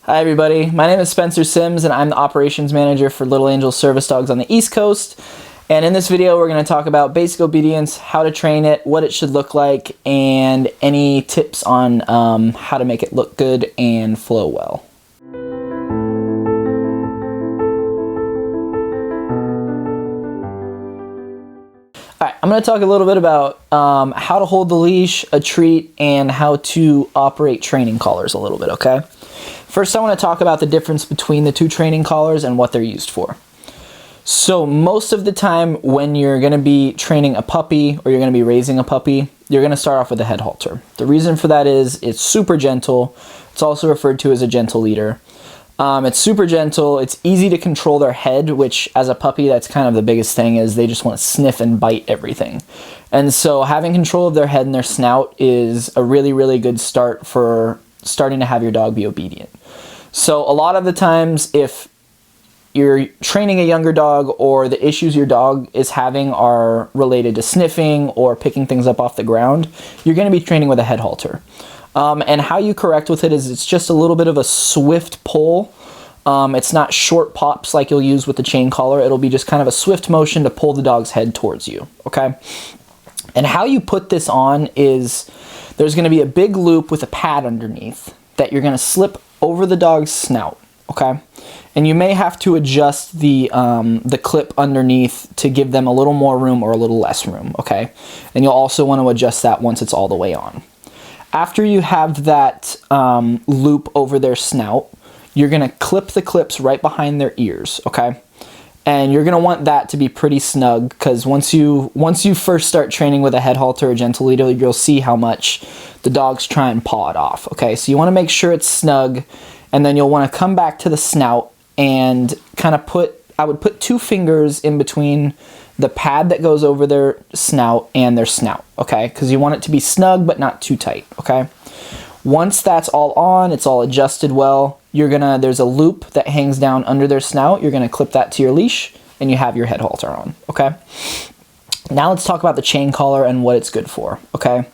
Hi everybody, my name is Spencer Sims and I'm the operations manager for Little Angels Service Dogs on the East Coast. And in this video we're going to talk about basic obedience, how to train it, what it should look like, and any tips on how to make it look good and flow well. Alright, I'm going to talk a little bit about how to hold the leash, a treat, and how to operate training collars a little bit, okay? First, I want to talk about the difference between the two training collars and what they're used for. So most of the time when you're going to be training a puppy or you're going to be raising a puppy, you're going to start off with a head halter. The reason for that is it's super gentle. It's also referred to as a gentle leader. It's super gentle. It's easy to control their head, which as a puppy, that's kind of the biggest thing, is they just want to sniff and bite everything. And so having control of their head and their snout is a really, really good start for starting to have your dog be obedient. So a lot of the times if you're training a younger dog or the issues your dog is having are related to sniffing or picking things up off the ground, you're going to be training with a head halter. And how you correct with it is it's just a little bit of a swift pull. It's not short pops like you'll use with the chain collar. It'll be just kind of a swift motion to pull the dog's head towards you, okay? And how you put this on is there's going to be a big loop with a pad underneath that you're going to slip over the dog's snout, okay? And you may have to adjust the clip underneath to give them a little more room or a little less room, okay? And you'll also want to adjust that once it's all the way on. After you have that loop over their snout, you're going to clip the clips right behind their ears, okay? And you're going to want that to be pretty snug because once you first start training with a head halter or gentle leader, you'll see how much the dogs try and paw it off, okay? So you want to make sure it's snug, and then you'll want to come back to the snout and kind of I would put 2 fingers in between the pad that goes over their snout and their snout, okay? Because you want it to be snug but not too tight, okay? Once that's all on, it's all adjusted well, there's a loop that hangs down under their snout. You're gonna clip that to your leash and you have your head halter on, okay? Now let's talk about the chain collar and what it's good for, okay?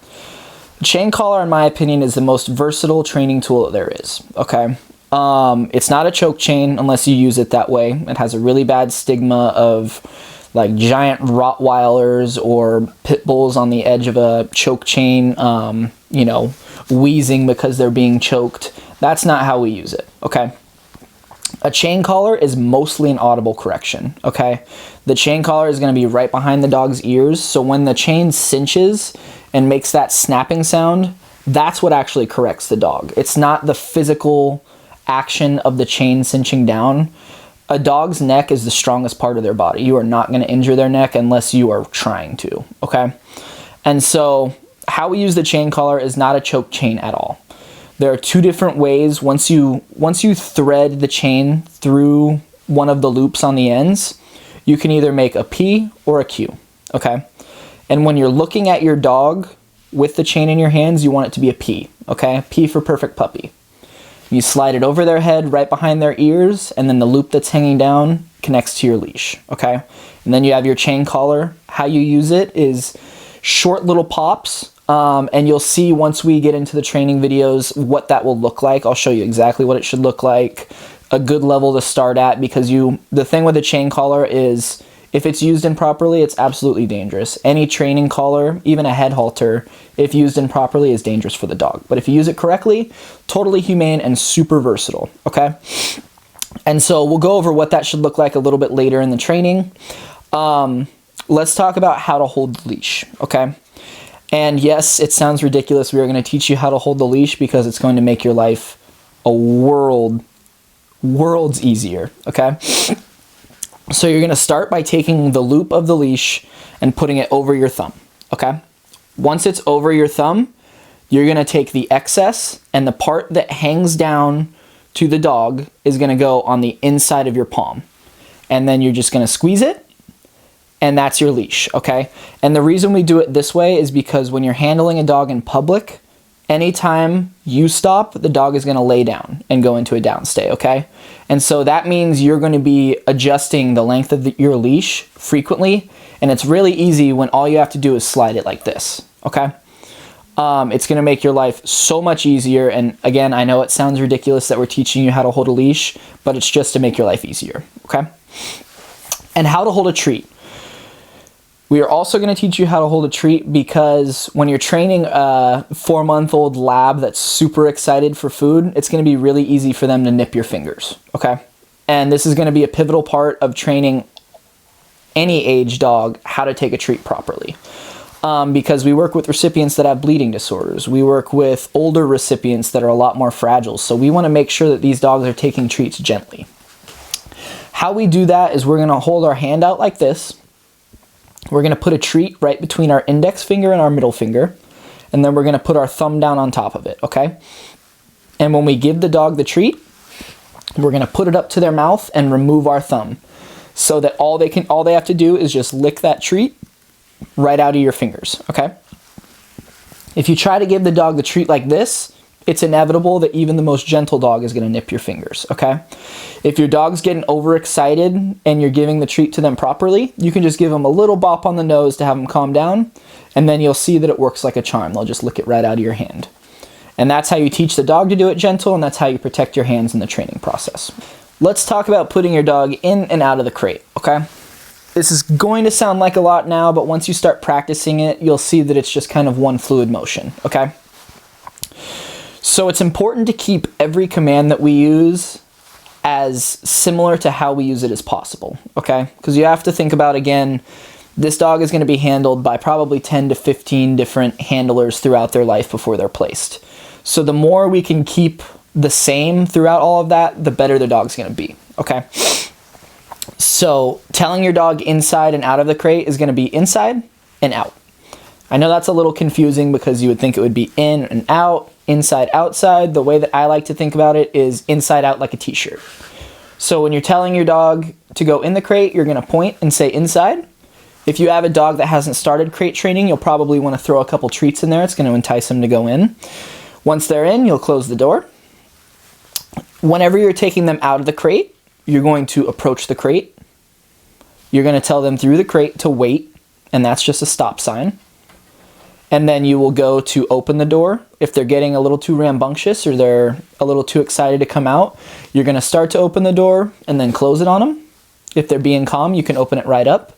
The chain collar, in my opinion, is the most versatile training tool that there is, okay? It's not a choke chain unless you use it that way. It has a really bad stigma of like giant Rottweilers or pit bulls on the edge of a choke chain, you know, wheezing because they're being choked. That's not how we use it, okay? A chain collar is mostly an audible correction, okay? The chain collar is going to be right behind the dog's ears, so when the chain cinches and makes that snapping sound, that's what actually corrects the dog. It's not the physical action of the chain cinching down. A dog's neck is the strongest part of their body. You are not going to injure their neck unless you are trying to, okay? And so how we use the chain collar is not a choke chain at all. There are 2 different ways. Once you thread the chain through one of the loops on the ends, you can either make a P or a Q, okay? And when you're looking at your dog with the chain in your hands, you want it to be a P, okay? P for perfect puppy. You slide it over their head right behind their ears, and then the loop that's hanging down connects to your leash, okay? And then you have your chain collar. How you use it is short little pops, and you'll see once we get into the training videos what that will look like. I'll show you exactly what it should look like, a good level to start at, because the thing with a chain collar is if it's used improperly, it's absolutely dangerous. Any training collar, even a head halter, if used improperly, is dangerous for the dog. But if you use it correctly, totally humane and super versatile, okay? And so we'll go over what that should look like a little bit later in the training. Let's talk about how to hold the leash, okay? And yes, it sounds ridiculous. We are going to teach you how to hold the leash because it's going to make your life a worlds easier, okay? So you're going to start by taking the loop of the leash and putting it over your thumb, okay? Once it's over your thumb, you're going to take the excess, and the part that hangs down to the dog is going to go on the inside of your palm. And then you're just going to squeeze it, and that's your leash, okay? And the reason we do it this way is because when you're handling a dog in public, anytime you stop, the dog is going to lay down and go into a downstay, okay? And so that means you're going to be adjusting the length of your leash frequently, and it's really easy when all you have to do is slide it like this, okay? It's going to make your life so much easier. And again, I know it sounds ridiculous that we're teaching you how to hold a leash, but it's just to make your life easier, okay? And how to hold a treat. We are also going to teach you how to hold a treat because when you're training a 4-month-old lab that's super excited for food, it's going to be really easy for them to nip your fingers, okay? And this is going to be a pivotal part of training any age dog how to take a treat properly. Because we work with recipients that have bleeding disorders. We work with older recipients that are a lot more fragile. So we want to make sure that these dogs are taking treats gently. How we do that is we're going to hold our hand out like this. We're going to put a treat right between our index finger and our middle finger. And then we're going to put our thumb down on top of it, okay? And when we give the dog the treat, we're going to put it up to their mouth and remove our thumb. So that all they have to do is just lick that treat right out of your fingers, okay? If you try to give the dog the treat like this, it's inevitable that even the most gentle dog is going to nip your fingers, okay? If your dog's getting overexcited and you're giving the treat to them properly, you can just give them a little bop on the nose to have them calm down, and then you'll see that it works like a charm. They'll just lick it right out of your hand. And that's how you teach the dog to do it gentle, and that's how you protect your hands in the training process. Let's talk about putting your dog in and out of the crate, okay? This is going to sound like a lot now, but once you start practicing it, you'll see that it's just kind of one fluid motion, okay? So it's important to keep every command that we use as similar to how we use it as possible, okay? Because you have to think about, again, this dog is going to be handled by probably 10 to 15 different handlers throughout their life before they're placed. So the more we can keep the same throughout all of that, the better the dog's going to be, okay? So telling your dog inside and out of the crate is going to be inside and out. I know that's a little confusing because you would think it would be in and out, inside, outside. The way that I like to think about it is inside out like a t-shirt. So when you're telling your dog to go in the crate, you're going to point and say inside. If you have a dog that hasn't started crate training, you'll probably want to throw a couple treats in there. It's going to entice them to go in. Once they're in, you'll close the door. Whenever you're taking them out of the crate, you're going to approach the crate. You're going to tell them through the crate to wait, and that's just a stop sign. And then you will go to open the door. If they're getting a little too rambunctious or they're a little too excited to come out, you're going to start to open the door and then close it on them. If they're being calm, you can open it right up.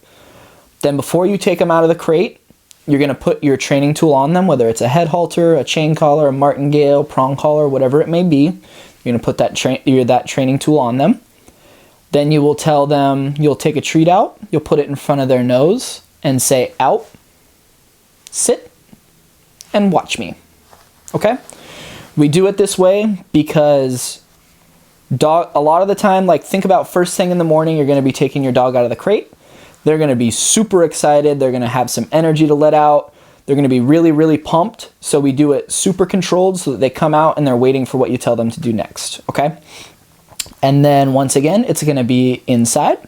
Then before you take them out of the crate, you're going to put your training tool on them, whether it's a head halter, a chain collar, a martingale, prong collar, whatever it may be. You're going to put that training tool on them. Then you will tell them, you'll take a treat out, you'll put it in front of their nose and say, out, sit, and watch me, okay? We do it this way because a lot of the time, like think about first thing in the morning, you're gonna be taking your dog out of the crate. They're gonna be super excited. They're gonna have some energy to let out. They're gonna be really, really pumped. So we do it super controlled so that they come out and they're waiting for what you tell them to do next, okay? And then once again, it's gonna be inside.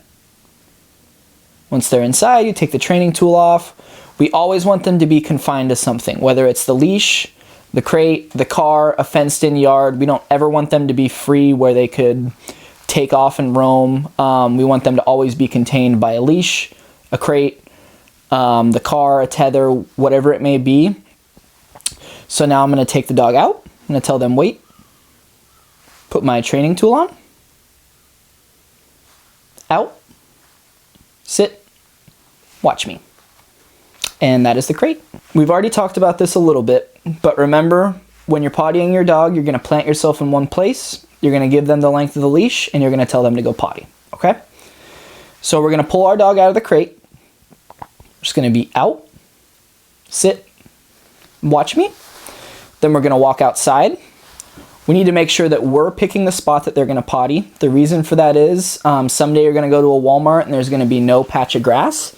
Once they're inside, you take the training tool off. We always want them to be confined to something, whether it's the leash, the crate, the car, a fenced-in yard. We don't ever want them to be free where they could take off and roam. We want them to always be contained by a leash, a crate, the car, a tether, whatever it may be. So now I'm going to take the dog out. I'm going to tell them wait, put my training tool on, out, sit, watch me. And that is the crate. We've already talked about this a little bit, but remember, when you're pottying your dog, you're going to plant yourself in one place, you're going to give them the length of the leash, and you're going to tell them to go potty, okay? So we're going to pull our dog out of the crate. We're just going to be out, sit, watch me. Then we're going to walk outside. We need to make sure that we're picking the spot that they're going to potty. The reason for that is someday you're going to go to a Walmart and there's going to be no patch of grass.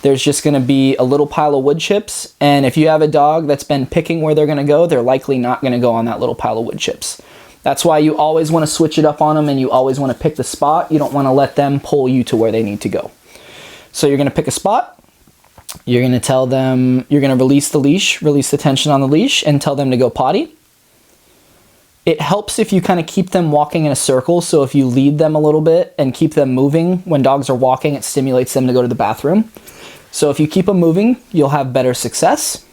There's just going to be a little pile of wood chips, and if you have a dog that's been picking where they're going to go, they're likely not going to go on that little pile of wood chips. That's why you always want to switch it up on them, and you always want to pick the spot. You don't want to let them pull you to where they need to go. So you're going to pick a spot. You're going to tell them, you're going to release the leash, release the tension on the leash, and tell them to go potty. It helps if you kind of keep them walking in a circle, so if you lead them a little bit and keep them moving, when dogs are walking, it stimulates them to go to the bathroom. So if you keep them moving, you'll have better success.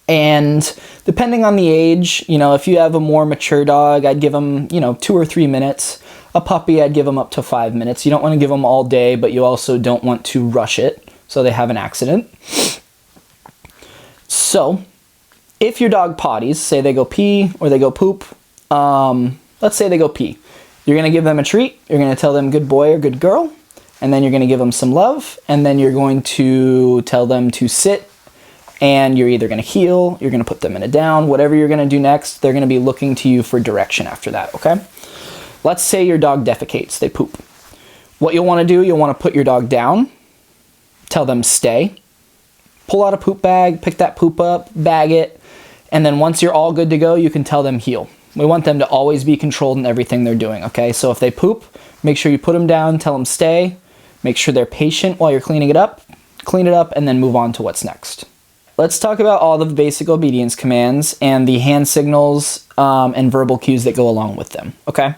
And depending on the age, you know, if you have a more mature dog, I'd give them, you know, 2 or 3 minutes. A puppy, I'd give them up to 5 minutes. You don't want to give them all day, but you also don't want to rush it so they have an accident. So if your dog potties, say they go pee or they go poop, let's say they go pee. You're going to give them a treat. You're going to tell them good boy or good girl. And then you're going to give them some love. And then you're going to tell them to sit. And you're either going to heel, you're going to put them in a down, whatever you're going to do next, they're going to be looking to you for direction after that, okay? Let's say your dog defecates, they poop. What you'll want to do, you'll want to put your dog down, tell them stay, pull out a poop bag, pick that poop up, bag it, and then once you're all good to go, you can tell them heel. We want them to always be controlled in everything they're doing, okay? So if they poop, make sure you put them down, tell them stay, make sure they're patient while you're cleaning it up, clean it up, and then move on to what's next. Let's talk about all the basic obedience commands and the hand signals and verbal cues that go along with them, okay?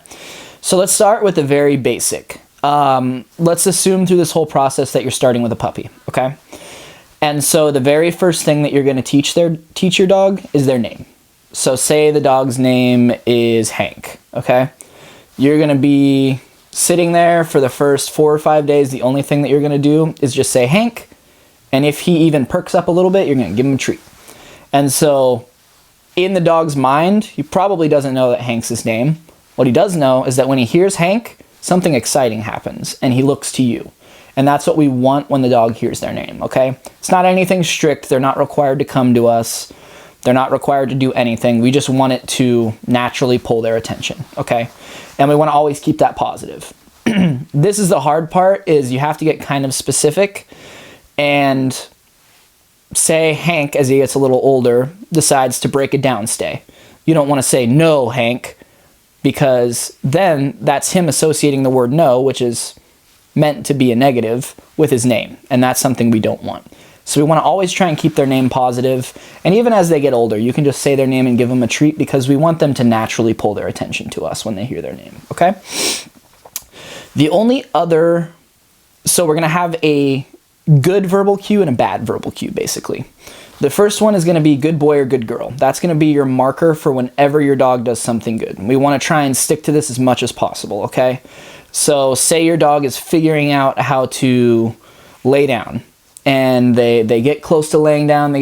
So let's start with the very basic. Let's assume through this whole process that you're starting with a puppy, okay? And so the very first thing that you're going to teach your dog is their name. So say the dog's name is Hank, okay? You're going to be sitting there for the first 4 or 5 days. The only thing that you're going to do is just say Hank. And if he even perks up a little bit, you're going to give him a treat. And so in the dog's mind, he probably doesn't know that Hank's his name. What he does know is that when he hears Hank, something exciting happens and he looks to you. And that's what we want when the dog hears their name, okay? It's not anything strict. They're not required to come to us. They're not required to do anything. We just want it to naturally pull their attention, okay? And we want to always keep that positive. This is the hard part, is you have to get kind of specific. And say Hank, as he gets a little older, decides to break a down stay. You don't want to say, no, Hank, because then that's him associating the word no, which is meant to be a negative, with his name. And that's something we don't want. So we want to always try and keep their name positive. And even as they get older, you can just say their name and give them a treat, because we want them to naturally pull their attention to us when they hear their name, okay? The only other, so we're going to have a good verbal cue and a bad verbal cue, basically. The first one is going to be good boy or good girl. That's going to be your marker for whenever your dog does something good. We want to try and stick to this as much as possible, okay? So say your dog is figuring out how to lay down, and they get close to laying down,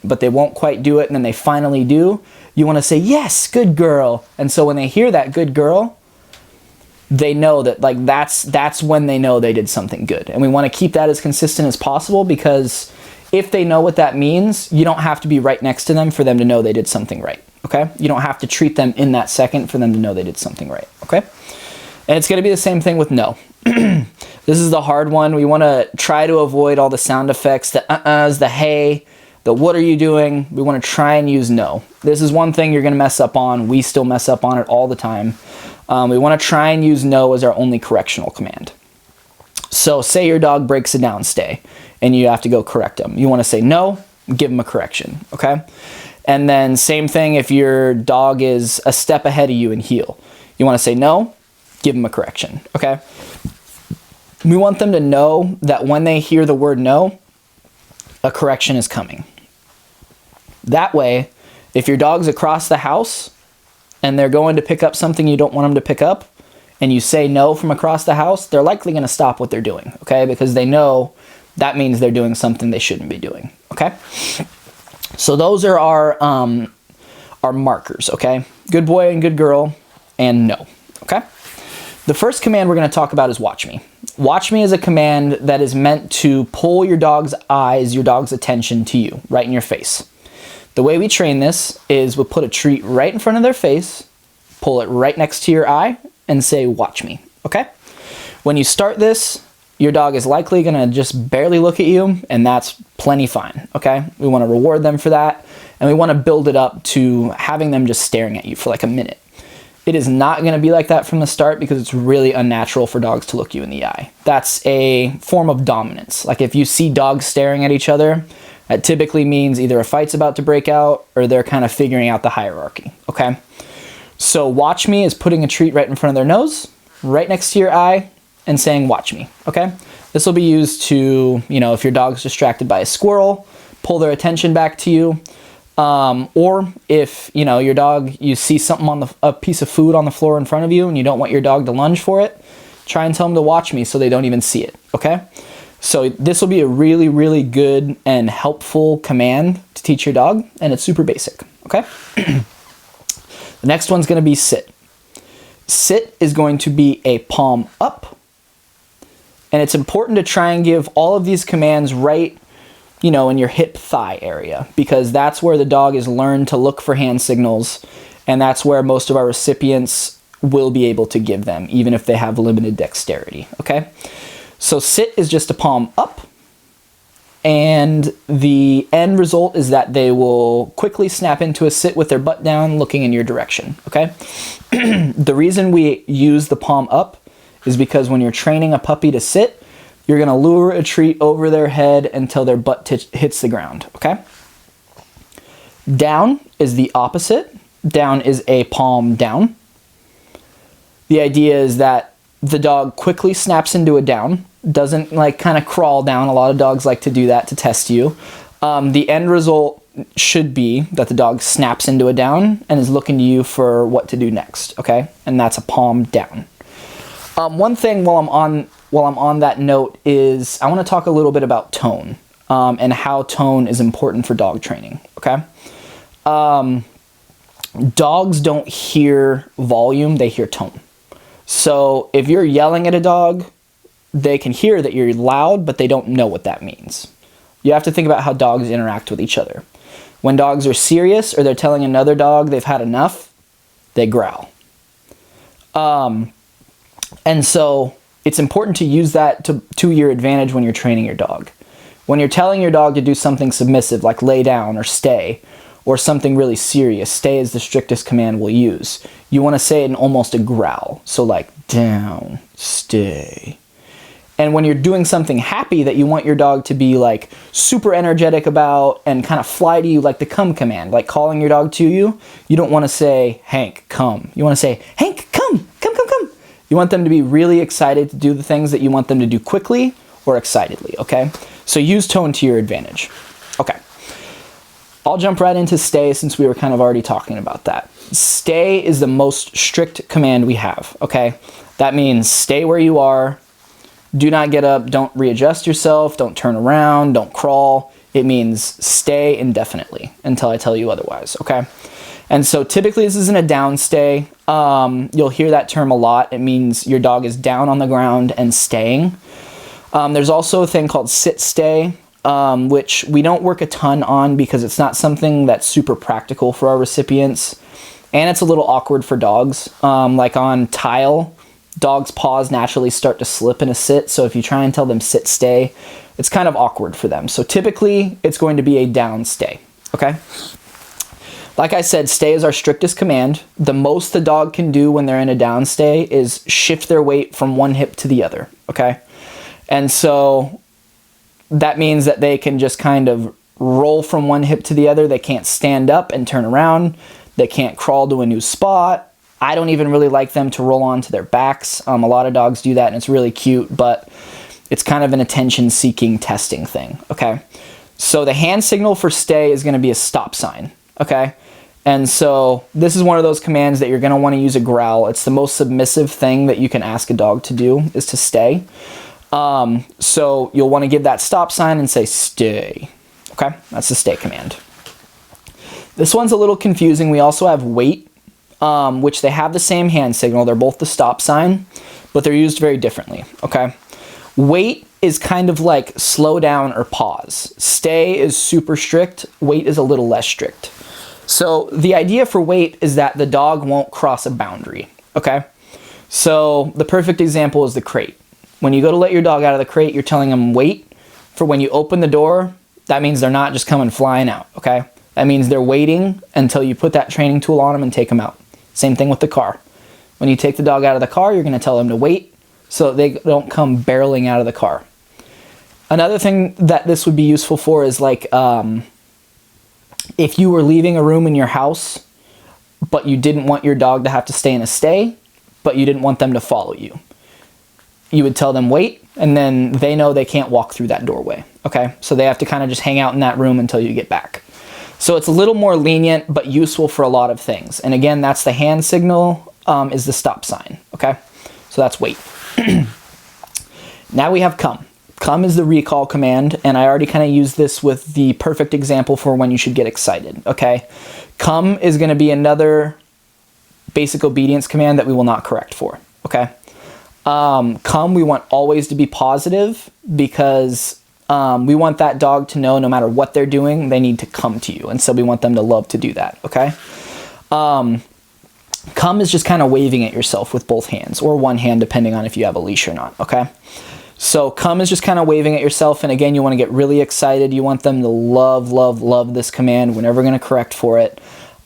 but they won't quite do it, and then they finally do. You want to say, yes, good girl. And so when they hear that good girl, they know that, like, that's when they know they did something good. And we want to keep that as consistent as possible, because if they know what that means, you don't have to be right next to them for them to know they did something right, okay? You don't have to treat them in that second for them to know they did something right, okay? And it's going to be the same thing with no. This is the hard one. We want to try to avoid all the sound effects, the uh-uhs, the hey, the what are you doing? We want to try and use no. This is one thing you're going to mess up on. We still mess up on it all the time. We want to try and use no as our only correctional command. So say your dog breaks a down stay and you have to go correct them. You want to say no, give them a correction, okay? And then same thing if your dog is a step ahead of you in heel. You want to say no, give them a correction, okay? We want them to know that when they hear the word no, a correction is coming. That way, if your dog's across the house and they're going to pick up something you don't want them to pick up, and you say no from across the house, they're likely going to stop what they're doing, okay? Because they know that means they're doing something they shouldn't be doing, okay? So those are our markers, okay? Good boy and good girl, and no, okay? The first command we're going to talk about is watch me. Watch me is a command that is meant to pull your dog's eyes, your dog's attention to you, right in your face. The way we train this is we'll put a treat right in front of their face, pull it right next to your eye, and say, watch me, okay? When you start this, your dog is likely gonna just barely look at you, and that's plenty fine, okay? We wanna reward them for that, and we wanna build it up to having them just staring at you for like a minute. It is not gonna be like that from the start because it's really unnatural for dogs to look you in the eye. That's a form of dominance. Like if you see dogs staring at each other, that typically means either a fight's about to break out or they're kind of figuring out the hierarchy, okay? So watch me is putting a treat right in front of their nose, right next to your eye, and saying watch me, okay? This will be used to, if your dog's distracted by a squirrel, pull their attention back to you. Or if, you know, your dog, you see something on a piece of food on the floor in front of you and you don't want your dog to lunge for it, try and tell them to watch me so they don't even see it, okay? So this will be a really, really good and helpful command to teach your dog, and it's super basic, okay? The next one's going to be sit. Sit is going to be a palm up, and it's important to try and give all of these commands right, you know, in your hip thigh area, because that's where the dog is learned to look for hand signals, and that's where most of our recipients will be able to give them, even if they have limited dexterity, okay? So sit is just a palm up, and the end result is that they will quickly snap into a sit with their butt down, looking in your direction, okay? The reason we use the palm up is because when you're training a puppy to sit, you're going to lure a treat over their head until their butt hits the ground, okay? Down is the opposite. Down is a palm down. The idea is that the dog quickly snaps into a down, doesn't like kind of crawl down. A lot of dogs like to do that to test you. The end result should be that the dog snaps into a down and is looking to you for what to do next, okay? And that's a palm down. One thing while I'm on that note is I want to talk a little bit about tone, and how tone is important for dog training, okay? Dogs don't hear volume, they hear tone. So if you're yelling at a dog, they can hear that you're loud, but they don't know what that means. You have to think about how dogs interact with each other. When dogs are serious or they're telling another dog they've had enough, they growl. And so it's important to use that to your advantage when you're training your dog. When you're telling your dog to do something submissive, like lay down or stay, or something really serious, stay is the strictest command we'll use. You want to say it in almost a growl. So like down, stay. And when you're doing something happy that you want your dog to be like super energetic about and kind of fly to you, like the come command, like calling your dog to you, you don't want to say, Hank, come. You want to say, Hank, come, come, come, come. You want them to be really excited to do the things that you want them to do quickly or excitedly, okay? So use tone to your advantage. Okay. I'll jump right into stay since we were kind of already talking about that. Stay is the most strict command we have, okay? That means stay where you are. Do not get up. Don't readjust yourself. Don't turn around. Don't crawl. It means stay indefinitely until I tell you otherwise, okay? And so typically this isn't a down stay. You'll hear that term a lot. It means your dog is down on the ground and staying. There's also a thing called sit stay, which we don't work a ton on because it's not something that's super practical for our recipients. And it's a little awkward for dogs. Like on tile, dogs' paws naturally start to slip in a sit. So if you try and tell them sit, stay, it's kind of awkward for them. So typically it's going to be a down stay, okay? Like I said, stay is our strictest command. The most the dog can do when they're in a down stay is shift their weight from one hip to the other, okay? And so that means that they can just kind of roll from one hip to the other. They can't stand up and turn around. They can't crawl to a new spot. I don't even really like them to roll onto their backs. A lot of dogs do that and it's really cute, but it's kind of an attention-seeking testing thing, okay? So the hand signal for stay is going to be a stop sign, okay? And so this is one of those commands that you're going to want to use a growl. It's the most submissive thing that you can ask a dog to do is to stay. So you'll want to give that stop sign and say stay. Okay, that's the stay command. This one's a little confusing. We also have wait, which they have the same hand signal. They're both the stop sign, but they're used very differently. Okay, wait is kind of like slow down or pause. Stay is super strict. Wait is a little less strict. So the idea for wait is that the dog won't cross a boundary, okay? So the perfect example is the crate. When you go to let your dog out of the crate, you're telling them wait for when you open the door. That means they're not just coming flying out, okay? That means they're waiting until you put that training tool on them and take them out. Same thing with the car. When you take the dog out of the car, you're gonna tell them to wait so they don't come barreling out of the car. Another thing that this would be useful for is like, if you were leaving a room in your house, but you didn't want your dog to have to stay in a stay, but you didn't want them to follow you. you would tell them wait, and then they know they can't walk through that doorway, okay? So they have to kind of just hang out in that room until you get back. So it's a little more lenient, but useful for a lot of things. And again, that's the hand signal, is the stop sign, okay? So that's wait. Now we have come. Come is the recall command, and I already kind of used this with the perfect example for when you should get excited, okay? Come is going to be another basic obedience command that we will not correct for, okay? Come, we want always to be positive because we want that dog to know no matter what they're doing, they need to come to you. And so we want them to love to do that, okay? Come is just kind of waving at yourself with both hands, or one hand depending on if you have a leash or not, okay? So come is just kind of waving at yourself, and again, you want to get really excited. You want them to love, love, love this command. We're never going to correct for it.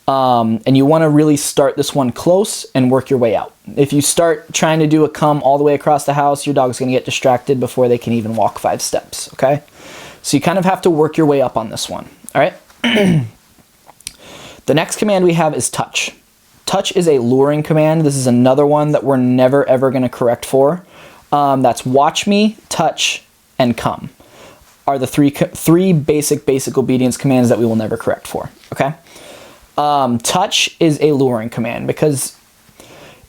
And you want to really start this one close and work your way out. If you start trying to do a come all the way across the house, your dog's going to get distracted before they can even walk 5 steps, okay? So you kind of have to work your way up on this one, all right? The next command we have is touch. Touch is a luring command. This is another one that we're never, ever going to correct for. That's watch me, touch, and come are the three basic obedience commands that we will never correct for, okay? Touch is a luring command because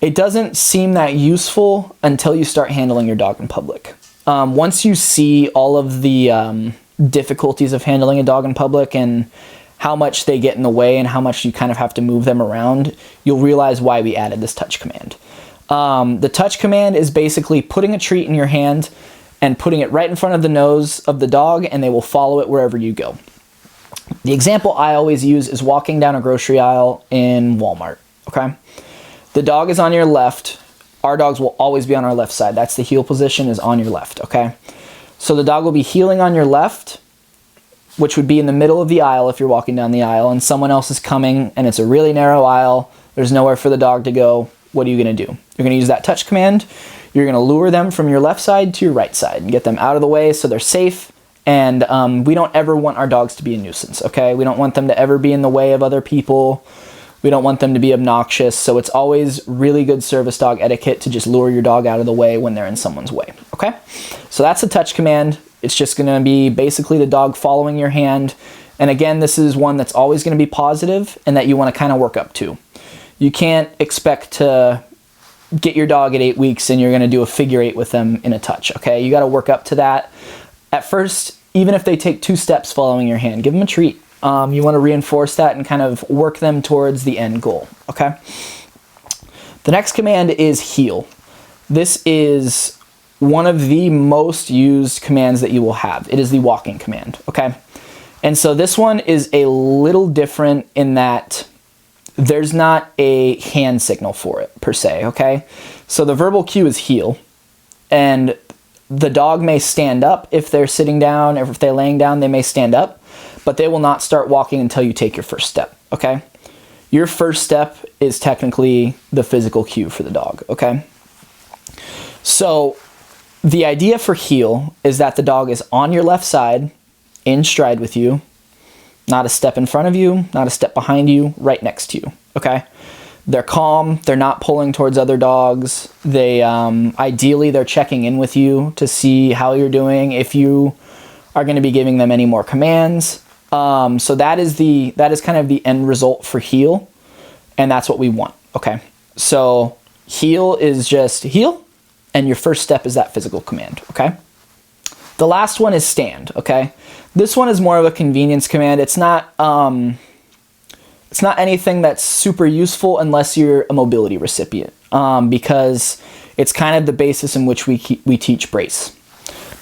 it doesn't seem that useful until you start handling your dog in public. Once you see all of the difficulties of handling a dog in public and how much they get in the way and how much you kind of have to move them around, you'll realize why we added this touch command. The touch command is basically putting a treat in your hand and putting it right in front of the nose of the dog, and they will follow it wherever you go. The example I always use is walking down a grocery aisle in Walmart, okay? The dog is on your left. Our dogs will always be on our left side. That's the heel position, is on your left, okay? So the dog will be heeling on your left, which would be in the middle of the aisle if you're walking down the aisle, and someone else is coming, and it's a really narrow aisle. There's nowhere for the dog to go. What are you going to do? You're going to use that touch command. You're going to lure them from your left side to your right side and get them out of the way so they're safe. And we don't ever want our dogs to be a nuisance, okay? We don't want them to ever be in the way of other people. We don't want them to be obnoxious. So it's always really good service dog etiquette to just lure your dog out of the way when they're in someone's way, okay? So that's a touch command. It's just going to be basically the dog following your hand. And again, this is one that's always going to be positive and that you want to kind of work up to. You can't expect to get your dog at 8 weeks and you're going to do a figure 8 with them in a touch, okay? You got to work up to that. At first, even if they take 2 steps following your hand, give them a treat. You want to reinforce that and kind of work them towards the end goal, okay? The next command is heel. This is one of the most used commands that you will have. It is the walking command, okay? And so this one is a little different in that there's not a hand signal for it per se, okay? So the verbal cue is heel, and the dog may stand up if they're sitting down, or if they're laying down, they may stand up, but they will not start walking until you take your first step, okay? Your first step is technically the physical cue for the dog, okay? So the idea for heel is that the dog is on your left side, in stride with you, not a step in front of you, not a step behind you, right next to you, okay? They're calm, they're not pulling towards other dogs. They, ideally, they're checking in with you to see how you're doing, if you are gonna be giving them any more commands. So that is kind of the end result for heel, and that's what we want, okay? So heel is just heel, and your first step is that physical command, okay? The last one is stand, okay? This one is more of a convenience command. It's not anything that's super useful unless you're a mobility recipient, because it's kind of the basis in which we teach brace.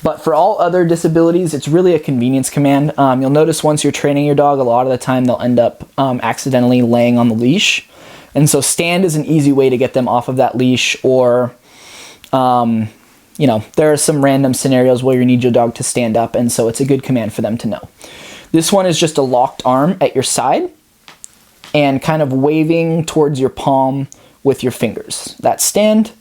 But for all other disabilities, it's really a convenience command. You'll notice once you're training your dog, a lot of the time they'll end up accidentally laying on the leash. And so stand is an easy way to get them off of that leash, or you know, there are some random scenarios where you need your dog to stand up, and so it's a good command for them to know. This one is just a locked arm at your side and kind of waving towards your palm with your fingers. That's stand.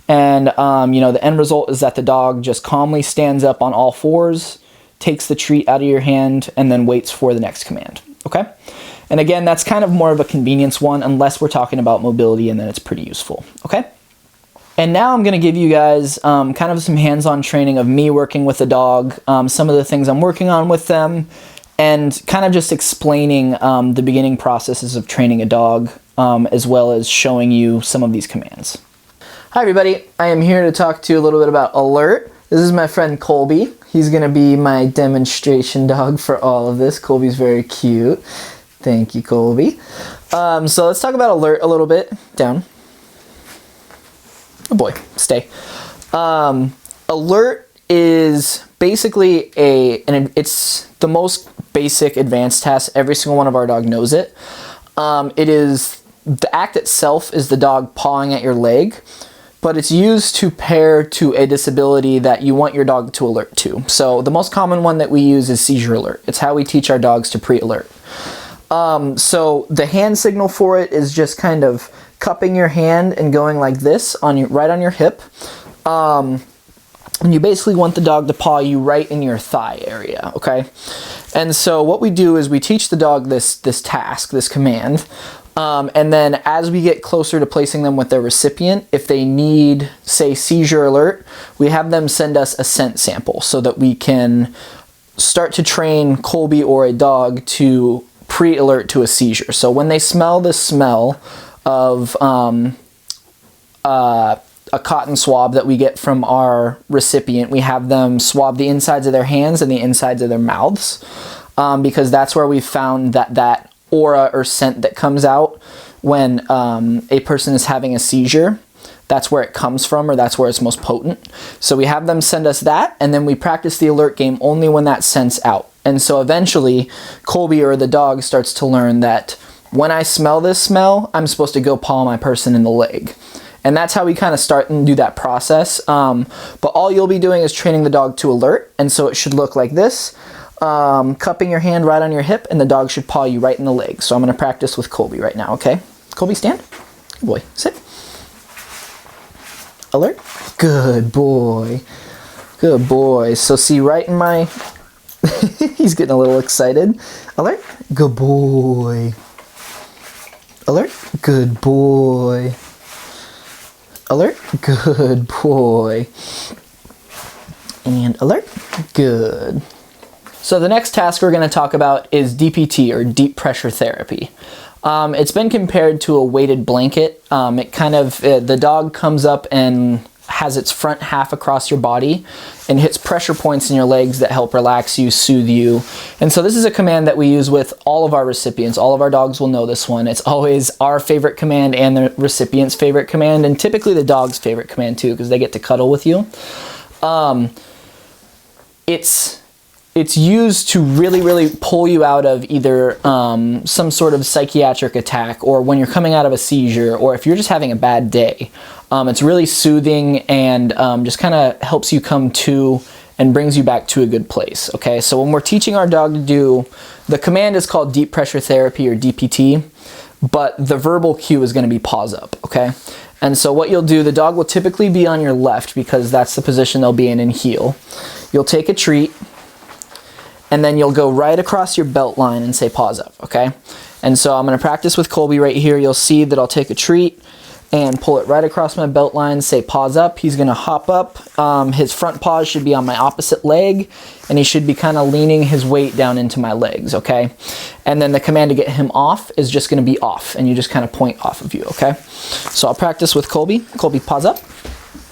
And, you know, the end result is that the dog just calmly stands up on all fours, takes the treat out of your hand, and then waits for the next command, okay? And again, that's kind of more of a convenience one, unless we're talking about mobility, and then it's pretty useful, okay? And now I'm going to give you guys kind of some hands-on training of me working with the dog, some of the things I'm working on with them, and kind of just explaining the beginning processes of training a dog, as well as showing you some of these commands. Hi everybody, I am here to talk to you a little bit about Alert. This is my friend Colby. He's going to be my demonstration dog for all of this. Colby's very cute. Thank you, Colby. So let's talk about Alert a little bit. Down. Oh boy, stay. Alert is basically it's the most basic advanced task. Every single one of our dog knows it. The act itself is the dog pawing at your leg, but it's used to pair to a disability that you want your dog to alert to. So the most common one that we use is seizure alert. It's how we teach our dogs to pre-alert. So the hand signal for it is just kind of cupping your hand and going like this right on your hip. And you basically want the dog to paw you right in your thigh area, okay? And so what we do is we teach the dog this task, this command, and then as we get closer to placing them with their recipient, if they need, say, seizure alert, we have them send us a scent sample so that we can start to train Colby or a dog to pre-alert to a seizure. So when they smell the smell of a cotton swab that we get from our recipient, we have them swab the insides of their hands and the insides of their mouths, because that's where we found that aura or scent that comes out when a person is having a seizure. That's where it comes from, or that's where it's most potent. So we have them send us that, and then we practice the alert game only when that scent's out. And so eventually Colby or the dog starts to learn that when I smell this smell, I'm supposed to go paw my person in the leg. And that's how we kind of start and do that process. But all you'll be doing is training the dog to alert. And so it should look like this. Cupping your hand right on your hip, and the dog should paw you right in the leg. So I'm going to practice with Colby right now, okay? Colby, stand. Good boy. Sit. Alert. Good boy. Good boy. So see right in my... He's getting a little excited. Alert. Good boy. Alert. Good boy. Alert. Good boy. And alert. Good. So the next task we're going to talk about is DPT, or deep pressure therapy. It's been compared to a weighted blanket. The dog comes up and has its front half across your body and hits pressure points in your legs that help relax you, soothe you. And so this is a command that we use with all of our recipients. All of our dogs will know this one. It's always our favorite command and the recipient's favorite command, and typically the dog's favorite command too, because they get to cuddle with you. It's used to really pull you out of either some sort of psychiatric attack, or when you're coming out of a seizure, or if you're just having a bad day. It's really soothing and just kind of helps you come to and brings you back to a good place, okay? So when we're teaching our dog to do, the command is called deep pressure therapy, or DPT, but the verbal cue is going to be paws up, okay? And so what you'll do, the dog will typically be on your left because that's the position they'll be in and heel. You'll take a treat, and then you'll go right across your belt line and say paws up, okay? And so I'm going to practice with Colby right here. You'll see that I'll take a treat and pull it right across my belt line, say paws up. He's going to hop up. His front paws should be on my opposite leg, and he should be kind of leaning his weight down into my legs, okay? And then the command to get him off is just going to be off, and you just kind of point off of you, okay? So I'll practice with Colby. Colby, paws up.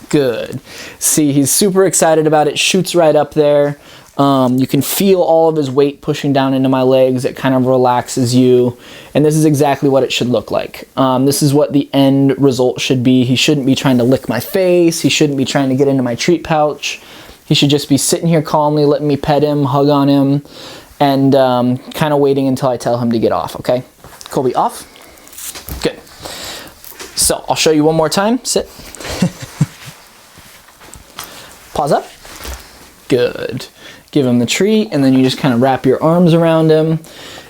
Good. See, he's super excited about it. Shoots right up there. You can feel all of his weight pushing down into my legs. It kind of relaxes you. And this is exactly what it should look like. This is what the end result should be. He shouldn't be trying to lick my face. He shouldn't be trying to get into my treat pouch. He should just be sitting here calmly, letting me pet him, hug on him, and kind of waiting until I tell him to get off, okay? Colby, off. Good. So I'll show you one more time. Sit. Paws up. Good. Give him the treat, and then you just kind of wrap your arms around him.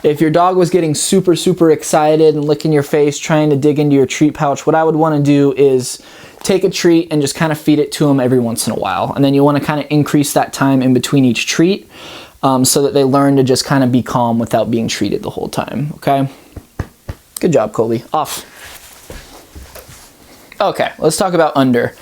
If your dog was getting super excited and licking your face, trying to dig into your treat pouch, what I would want to do is take a treat and just kind of feed it to them every once in a while. And then you want to kind of increase that time in between each treat so that they learn to just kind of be calm without being treated the whole time, okay? Good job, Colby. Off. Okay, let's talk about under.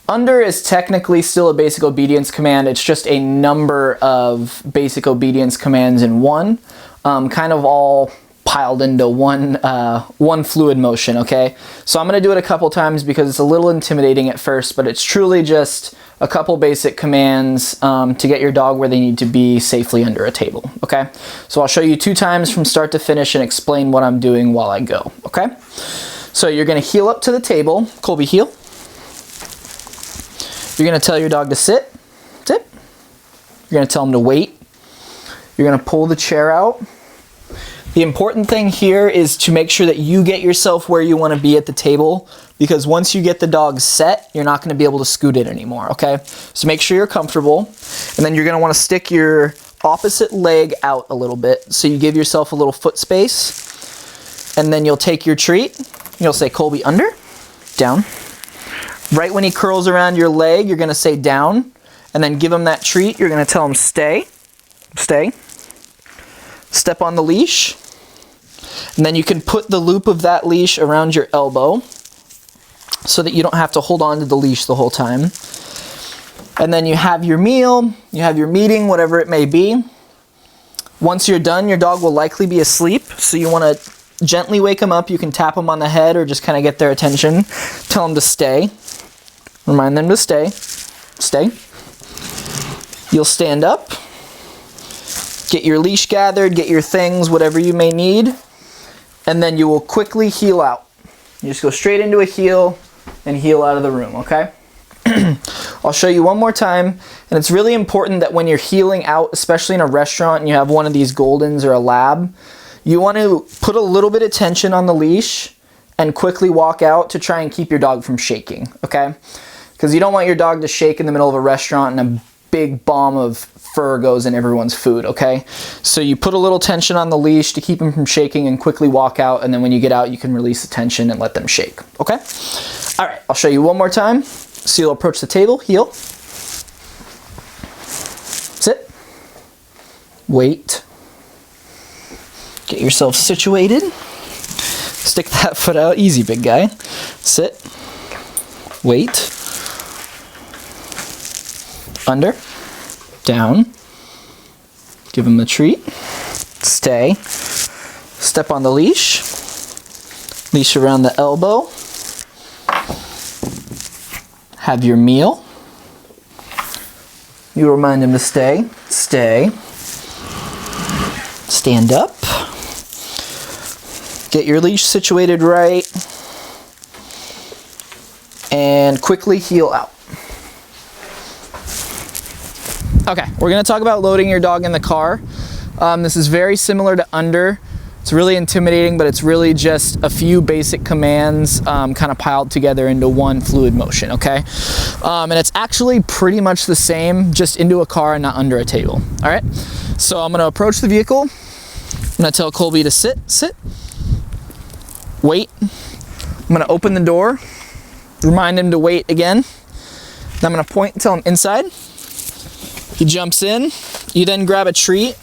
Under is technically still a basic obedience command. It's just a number of basic obedience commands in one, kind of all piled into one fluid motion, okay? So I'm gonna do it a couple times because it's a little intimidating at first, but it's truly just a couple basic commands to get your dog where they need to be safely under a table, okay? So I'll show you 2 times from start to finish and explain what I'm doing while I go, okay? So you're gonna heel up to the table. Colby, heel. You're gonna tell your dog to sit, sit. You're gonna tell him to wait. You're gonna pull the chair out. The important thing here is to make sure that you get yourself where you wanna be at the table, because once you get the dog set, you're not gonna be able to scoot it anymore, okay? So make sure you're comfortable, and then you're gonna wanna stick your opposite leg out a little bit, so you give yourself a little foot space, and then you'll take your treat. You'll say, Colby, under, down. Right when he curls around your leg, you're gonna say down, and then give him that treat. You're gonna tell him stay, stay. Step on the leash, and then you can put the loop of that leash around your elbow so that you don't have to hold on to the leash the whole time. And then you have your meal, you have your meeting, whatever it may be. Once you're done, your dog will likely be asleep, so you wanna gently wake them up. You can tap them on the head or just kind of get their attention. Tell them to stay. Remind them to stay. Stay. You'll stand up. Get your leash gathered, get your things, whatever you may need. And then you will quickly heel out. You just go straight into a heel and heel out of the room, okay? I'll show you one more time. And it's really important that when you're heeling out, especially in a restaurant and you have one of these Goldens or a Lab, you want to put a little bit of tension on the leash and quickly walk out to try and keep your dog from shaking, okay? Because you don't want your dog to shake in the middle of a restaurant and a big bomb of fur goes in everyone's food, okay? So you put a little tension on the leash to keep him from shaking and quickly walk out, and then when you get out, you can release the tension and let them shake, okay? All right, I'll show you one more time. So you'll approach the table, heel. Sit. Wait. Get yourself situated. Stick that foot out. Easy, big guy. Sit. Wait. Under. Down. Give him the treat. Stay. Step on the leash. Leash around the elbow. Have your meal. You remind him to stay. Stay. Stand up. Get your leash situated right. And quickly heel out. Okay, we're gonna talk about loading your dog in the car. This is very similar to under. It's really intimidating, but it's really just a few basic commands kind of piled together into one fluid motion, okay? And it's actually pretty much the same, just into a car and not under a table, all right? So I'm gonna approach the vehicle. I'm gonna tell Colby to sit, sit. Wait. I'm gonna open the door, remind him to wait again. Then I'm gonna point and tell him inside. He jumps in. You then grab a treat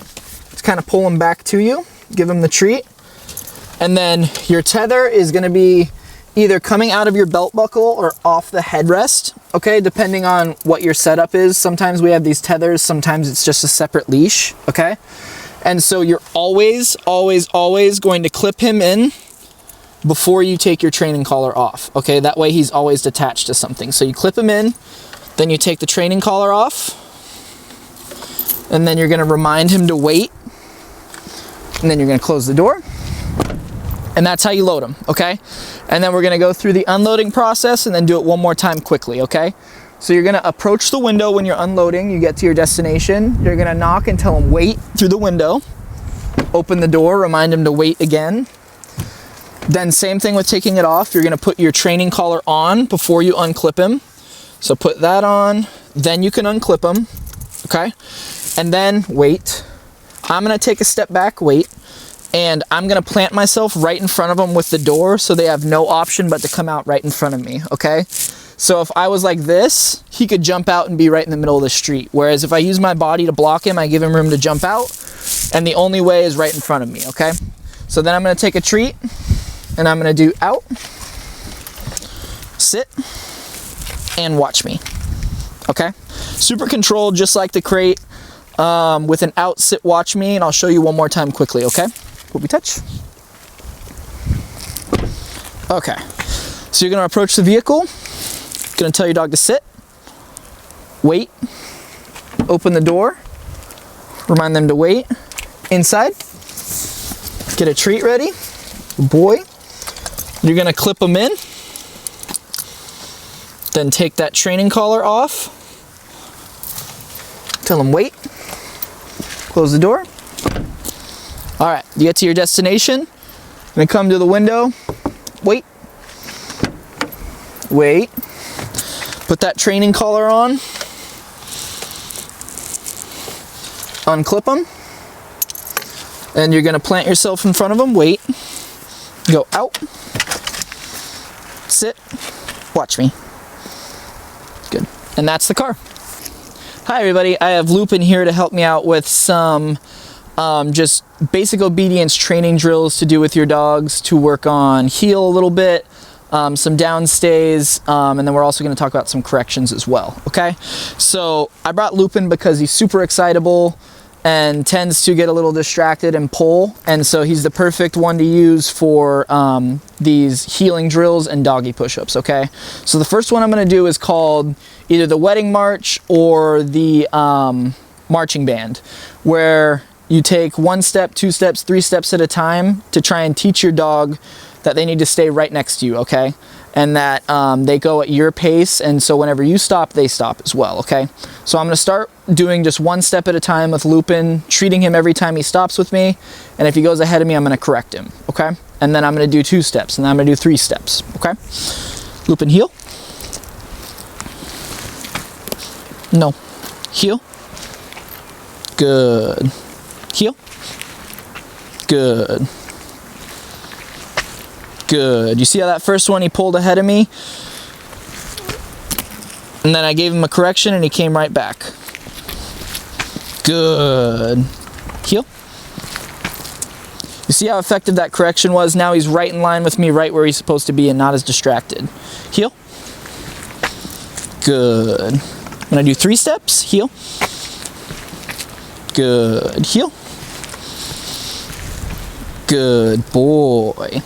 to kind of pull him back to you. Give him the treat. And then your tether is gonna be either coming out of your belt buckle or off the headrest, okay, depending on what your setup is. Sometimes we have these tethers, sometimes it's just a separate leash, okay? And so you're always, always, always going to clip him in before you take your training collar off, okay? That way he's always attached to something. So you clip him in, then you take the training collar off, and then you're gonna remind him to wait, and then you're gonna close the door, and that's how you load them, okay? And then we're gonna go through the unloading process and then do it one more time quickly, okay? So you're gonna approach the window when you're unloading, you get to your destination, you're gonna knock and tell him wait through the window, open the door, remind him to wait again. Then same thing with taking it off, you're gonna put your training collar on before you unclip him. So put that on, then you can unclip him, okay? And then wait. I'm gonna take a step back, wait, and I'm gonna plant myself right in front of them with the door so they have no option but to come out right in front of me, okay? So if I was like this, he could jump out and be right in the middle of the street. Whereas if I use my body to block him, I give him room to jump out, and the only way is right in front of me, okay? So then I'm gonna take a treat, and I'm gonna do out, sit, and watch me. Okay? Super controlled, just like the crate, with an out, sit, watch me, and I'll show you one more time quickly, okay? Will we touch? Okay. So you're gonna approach the vehicle, gonna tell your dog to sit, wait, open the door, remind them to wait, inside, get a treat ready, boy, you're gonna clip them in, then take that training collar off, tell them wait, close the door. All right, you get to your destination, then come to the window, wait, wait, put that training collar on, unclip them, and you're gonna plant yourself in front of them, wait, go out, sit, watch me. Good, and that's the car. Hi everybody, I have Lupin here to help me out with some just basic obedience training drills to do with your dogs to work on heel a little bit, some downstays, and then we're also going to talk about some corrections as well, okay? So I brought Lupin because he's super excitable and tends to get a little distracted and pull, and so he's the perfect one to use for these healing drills and doggy push-ups, okay? So the first one I'm going to do is called either the wedding march or the marching band, where you take 1 step, 2 steps, 3 steps at a time to try and teach your dog that they need to stay right next to you, okay? And that they go at your pace, and so whenever you stop, they stop as well, okay? So I'm gonna start doing just 1 step at a time with Lupin, treating him every time he stops with me, and if he goes ahead of me, I'm gonna correct him, okay? And then I'm gonna do 2 steps, and then I'm gonna do 3 steps, okay? Lupin, heel. No. Heel. Good. Heel. Good. Good. You see how that first one he pulled ahead of me? And then I gave him a correction and he came right back. Good. Heel. You see how effective that correction was? Now he's right in line with me, right where he's supposed to be and not as distracted. Heel. Good. I'm gonna do 3 steps. Heel. Good. Heel. Good boy.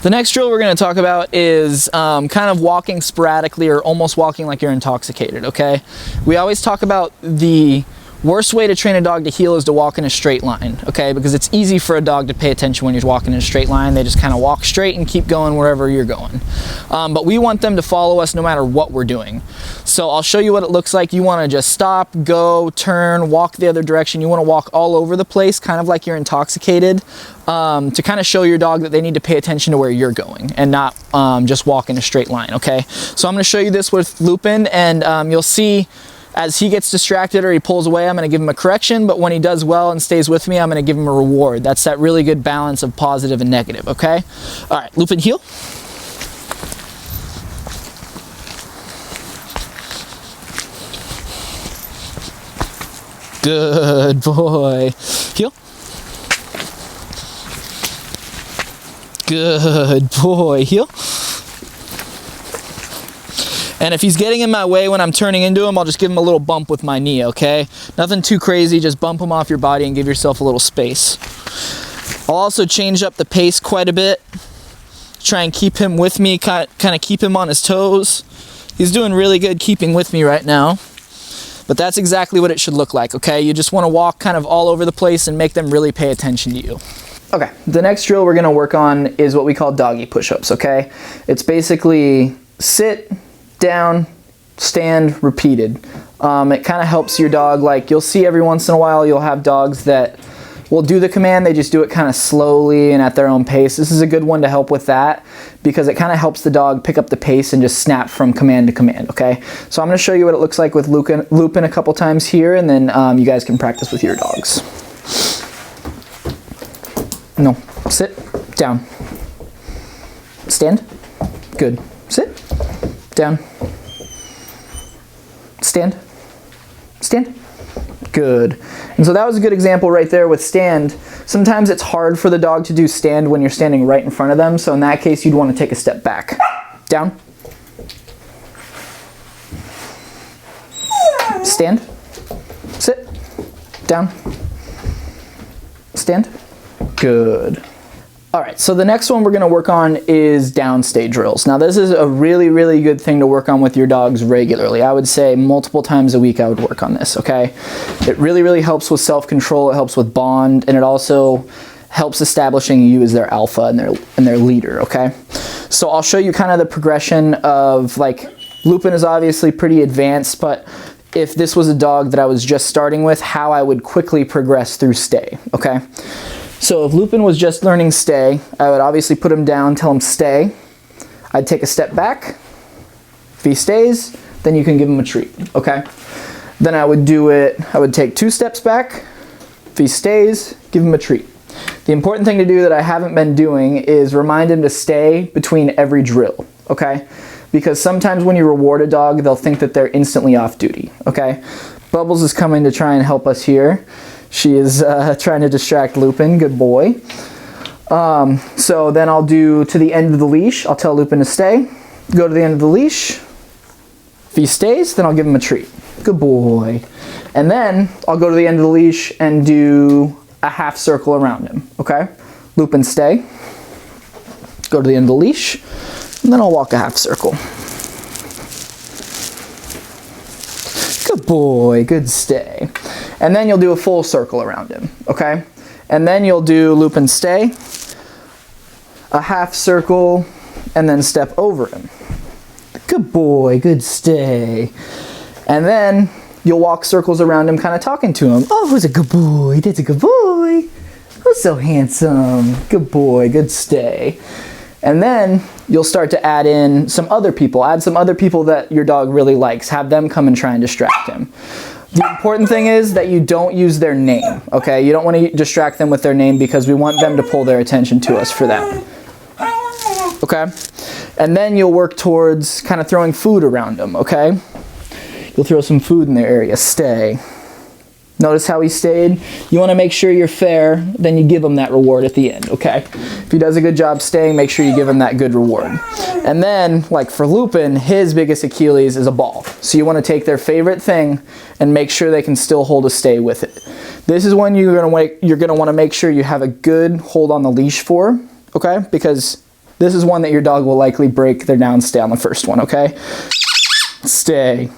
The next drill we're going to talk about is kind of walking sporadically or almost walking like you're intoxicated, okay? We always talk about the worst way to train a dog to heel is to walk in a straight line, okay? Because it's easy for a dog to pay attention when you're walking in a straight line. They just kind of walk straight and keep going wherever you're going. But we want them to follow us no matter what we're doing. So I'll show you what it looks like. You want to just stop, go, turn, walk the other direction. You want to walk all over the place, kind of like you're intoxicated, to kind of show your dog that they need to pay attention to where you're going and not just walk in a straight line, okay? So I'm going to show you this with Lupin, and you'll see as he gets distracted or he pulls away, I'm going to give him a correction, but when he does well and stays with me, I'm going to give him a reward. That's that really good balance of positive and negative, okay? All right, Lupin, heel. Good boy. Heel. Good boy. Heel. And if he's getting in my way when I'm turning into him, I'll just give him a little bump with my knee, okay? Nothing too crazy, just bump him off your body and give yourself a little space. I'll also change up the pace quite a bit. Try and keep him with me, kind of keep him on his toes. He's doing really good keeping with me right now. But that's exactly what it should look like, okay? You just want to walk kind of all over the place and make them really pay attention to you. Okay, the next drill we're going to work on is what we call doggy push-ups, okay? It's basically sit, down, stand, repeated. It kind of helps your dog. Like, you'll see every once in a while you'll have dogs that will do the command, they just do it kind of slowly and at their own pace. This is a good one to help with that because it kind of helps the dog pick up the pace and just snap from command to command, okay? So I'm going to show you what it looks like with Lupin a couple times here, and then you guys can practice with your dogs. No, sit, down, stand, good, sit, down, stand, stand, good. And so that was a good example right there with stand. Sometimes it's hard for the dog to do stand when you're standing right in front of them, so in that case you'd want to take a step back. Down, stand, sit, down, stand. Good. All right, so the next one we're gonna work on is downstay drills. Now this is a really, really good thing to work on with your dogs regularly. I would say multiple times a week I would work on this, okay? It really, really helps with self-control, it helps with bond, and it also helps establishing you as their alpha and their leader, okay? So I'll show you kind of the progression of, like, Lupin is obviously pretty advanced, but if this was a dog that I was just starting with, how I would quickly progress through stay, okay? So if Lupin was just learning stay, I would obviously put him down, tell him stay. I'd take a step back. If he stays, then you can give him a treat, okay? Then I would take 2 steps back. If he stays, give him a treat. The important thing to do that I haven't been doing is remind him to stay between every drill, okay? Because sometimes when you reward a dog, they'll think that they're instantly off duty, okay? Bubbles is coming to try and help us here. She is trying to distract Lupin, good boy. So then I'll do to the end of the leash. I'll tell Lupin to stay. Go to the end of the leash. If he stays, then I'll give him a treat. Good boy. And then I'll go to the end of the leash and do a half circle around him, okay? Lupin, stay. Go to the end of the leash, and then I'll walk a half circle. Good boy, good stay. And then you'll do a full circle around him, okay? And then you'll do Lupin, stay, a half circle, and then step over him. Good boy, good stay. And then you'll walk circles around him, kind of talking to him. Oh, who's a good boy? That's a good boy. Who's so handsome? Good boy, good stay. And then you'll start to add in some other people. Add some other people that your dog really likes. Have them come and try and distract him. The important thing is that you don't use their name, okay? You don't want to distract them with their name because we want them to pull their attention to us for that, okay? And then you'll work towards kind of throwing food around them, okay? You'll throw some food in their area. Stay. Notice how he stayed? You want to make sure you're fair, then you give him that reward at the end, okay? If he does a good job staying, make sure you give him that good reward. And then, like for Lupin, his biggest Achilles is a ball. So you want to take their favorite thing and make sure they can still hold a stay with it. This is when you're going to want to make sure you have a good hold on the leash for, okay? Because this is one that your dog will likely break their down stay on the first one, okay? Stay.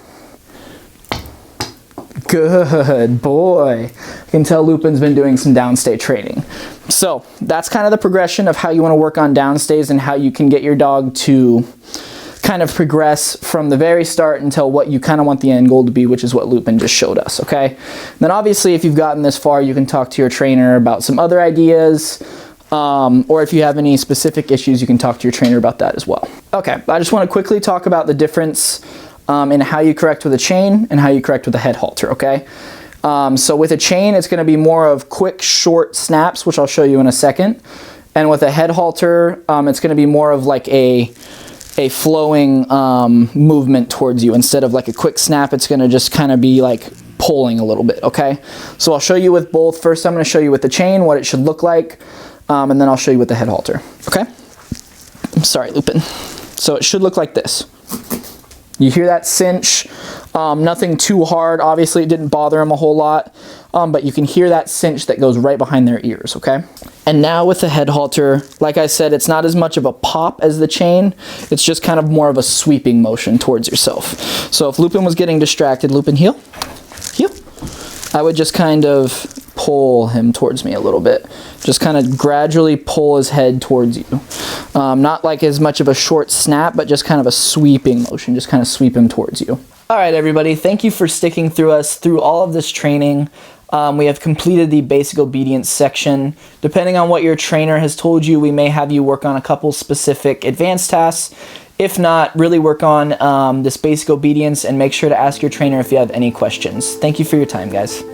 Good boy. I can tell Lupin's been doing some downstay training. So that's kind of the progression of how you want to work on downstays and how you can get your dog to kind of progress from the very start until what you kind of want the end goal to be, which is what Lupin just showed us, okay? Then obviously if you've gotten this far, you can talk to your trainer about some other ideas, or if you have any specific issues, you can talk to your trainer about that as well. Okay, I just want to quickly talk about the difference in how you correct with a chain and how you correct with a head halter, okay? So with a chain, it's going to be more of quick, short snaps, which I'll show you in a second. And with a head halter, it's going to be more of like a flowing movement towards you. Instead of like a quick snap, it's going to just kind of be like pulling a little bit, okay? So I'll show you with both. First, I'm going to show you with the chain, what it should look like, and then I'll show you with the head halter, okay? I'm sorry, Lupin. So it should look like this. You hear that cinch, nothing too hard. Obviously, it didn't bother him a whole lot, but you can hear that cinch that goes right behind their ears, okay? And now with the head halter, like I said, it's not as much of a pop as the chain. It's just kind of more of a sweeping motion towards yourself. So if Lupin was getting distracted, Lupin, heel, heel. I would just kind of pull him towards me a little bit. Just kind of gradually pull his head towards you. Not like as much of a short snap, but just kind of a sweeping motion. Just kind of sweep him towards you. All right, everybody. Thank you for sticking through us through all of this training. We have completed the basic obedience section. Depending on what your trainer has told you, we may have you work on a couple specific advanced tasks. If not, really work on this basic obedience and make sure to ask your trainer if you have any questions. Thank you for your time, guys.